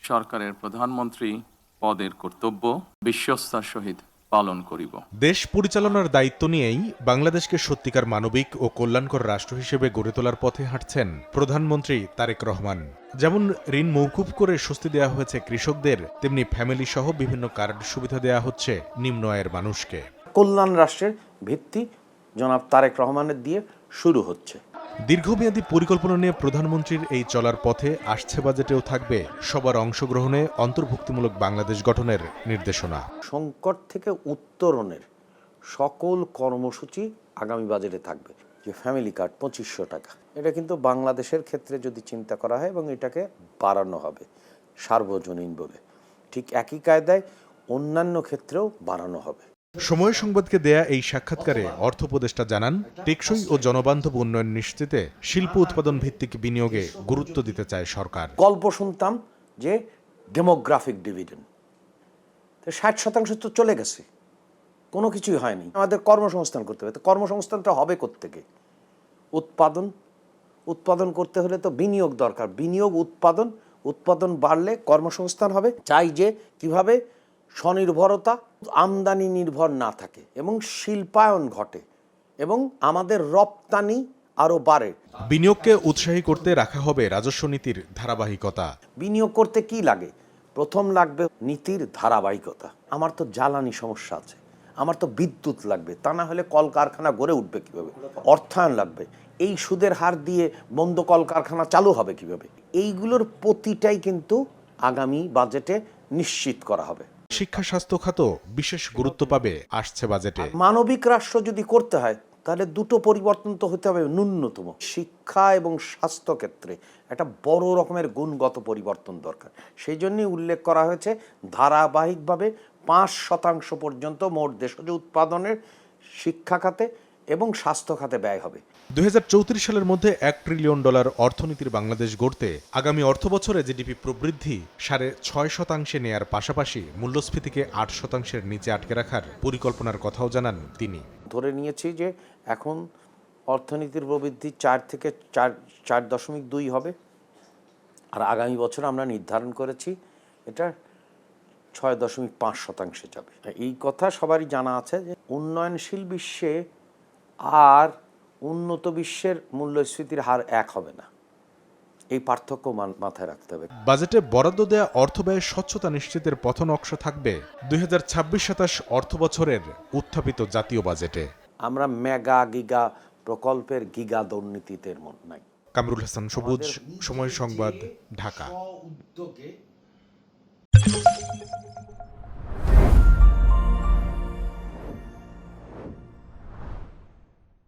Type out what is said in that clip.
সরকারের প্রধানমন্ত্রী পদের কর্তব্য বিশ্বস্তার সহিত পালন করিব। দেশ পরিচালনার দায়িত্ব নিয়েই বাংলাদেশকে সত্যিকার মানবিক ও কল্যাণকর রাষ্ট্র হিসেবে গড়ে তোলার পথে হাঁটছেন প্রধানমন্ত্রী তারেক রহমান। যেমন ঋণ মওকুফ করে স্বস্তি দেওয়া হয়েছে কৃষকদের, তেমনি ফ্যামিলি সহ বিভিন্ন কার্ড সুবিধা দেওয়া হচ্ছে নিম্ন আয়ের মানুষকে। কল্যাণ রাষ্ট্রের ভিত্তি জনাব তারেক রহমানের দিয়ে শুরু হচ্ছে। দীর্ঘমেয়াদী পরিকল্পনা নিয়ে প্রধানমন্ত্রীর এই চলার পথে আসছে বাজেটেও থাকবে সবার অংশগ্রহণে অন্তর্ভুক্তিমূলক বাংলাদেশ গঠনের নির্দেশনা। সংকট থেকে উত্তরণের সকল কর্মসূচি আগামী বাজেটে থাকবে। যে ফ্যামিলি কার্ড 2500 টাকা, এটা কিন্তু বাংলাদেশের ক্ষেত্রে যদি চিন্তা করা হয় এবং এটাকে বাড়ানো হবে সার্বজনীন বলে, ঠিক একই কায়দায় অন্যান্য ক্ষেত্রেও বাড়ানো হবে। সময় সংবাদকে দেয়া এই সাক্ষাৎকারে অর্থ উপদেষ্টা জানান, টেকসই ও জনবান্ধব উন্নয়ন নিশ্চিতে শিল্প উৎপাদন ভিত্তিক বিনিয়োগে গুরুত্ব দিতে চায় সরকার। গল্প শুনতাম যে ডেমোগ্রাফিক ডিভিডেন্ড, 60% তো চলে গেছে, কোনো কিছুই হয়নি। আমাদের কর্মসংস্থান করতে হবে। তো কর্মসংস্থানটা হবে কোত্থেকে? উৎপাদন করতে হলে তো বিনিয়োগ দরকার। বিনিয়োগ উৎপাদন বাড়লে কর্মসংস্থান হবে। চাই যে কিভাবে স্বনির্ভরতা, আমদানি নির্ভর না থাকে এবং শিল্পায়ন ঘটে এবং আমাদের রপ্তানি আরও বাড়ে। বিনিয়োগকে উৎসাহী করতে রাখা হবে রাজস্ব নীতির ধারাবাহিকতা। বিনিয়োগ করতে কি লাগে? প্রথম লাগবে নীতির ধারাবাহিকতা। আমার তো জ্বালানি সমস্যা আছে, আমার তো বিদ্যুৎ লাগবে, তা না হলে কলকারখানা গড়ে উঠবে কিভাবে? অর্থায়ন লাগবে। এই সুদের হার দিয়ে বন্ধ কলকারখানা চালু হবে কিভাবে? এইগুলোর প্রতিটাই কিন্তু আগামী বাজেটে নিশ্চিত করা হবে। শিক্ষা স্বাস্থ্য খাতও বিশেষ গুরুত্ব পাবে আসছে বাজেটে। মানবিক রাষ্ট্র যদি করতে হয় তাহলে দুটো পরিবর্তন তো হতে হবে ন্যূনতম। শিক্ষা এবং স্বাস্থ্য ক্ষেত্রে একটা বড় রকমের গুণগত পরিবর্তন দরকার। সেই জন্যই উল্লেখ করা হয়েছে ধারাবাহিকভাবে 5% পর্যন্ত মোট দেশজ উৎপাদনের শিক্ষা খাতে এবং স্বাস্থ্য খাতে ব্যয় হবে। 2034 সালের মধ্যে $1 ট্রিলিয়ন অর্থনীতির বাংলাদেশ গড়তে আগামী অর্থবছরে জিডিপি প্রবৃদ্ধি 6.5% নেয়ার পাশাপাশি মূল্যস্ফীতিকে 8%-এর নিচে আটকে রাখার পরিকল্পনার কথাও জানান তিনি। ধরে নিয়েছি যে এখন অর্থনীতির প্রবৃদ্ধি 4 থেকে 4.2 হবে, আর আগামী বছর আমরা নির্ধারণ করেছি এটা 6.5% যাবে। এই কথা সবারই জানা আছে যে উন্নয়নশীল বিশ্বে আর উন্নত বিশ্বের মূল্যস্ফীতির হার এক হবে না। এই পার্থক্য মাথায় রাখতে হবে। বাজেটে বরাদ্দ দেয়া অর্থব্যয়ের স্বচ্ছতা নিশ্চিতের পথনকশা থাকবে 2026-27 অর্থবছরের উত্থাপিত জাতীয় বাজেটে। আমরা মেগা গিগা প্রকল্পের গিগা দুর্নীতিতে নাই। কামরুল হাসান সবুজ, সময় সংবাদ, ঢাকা।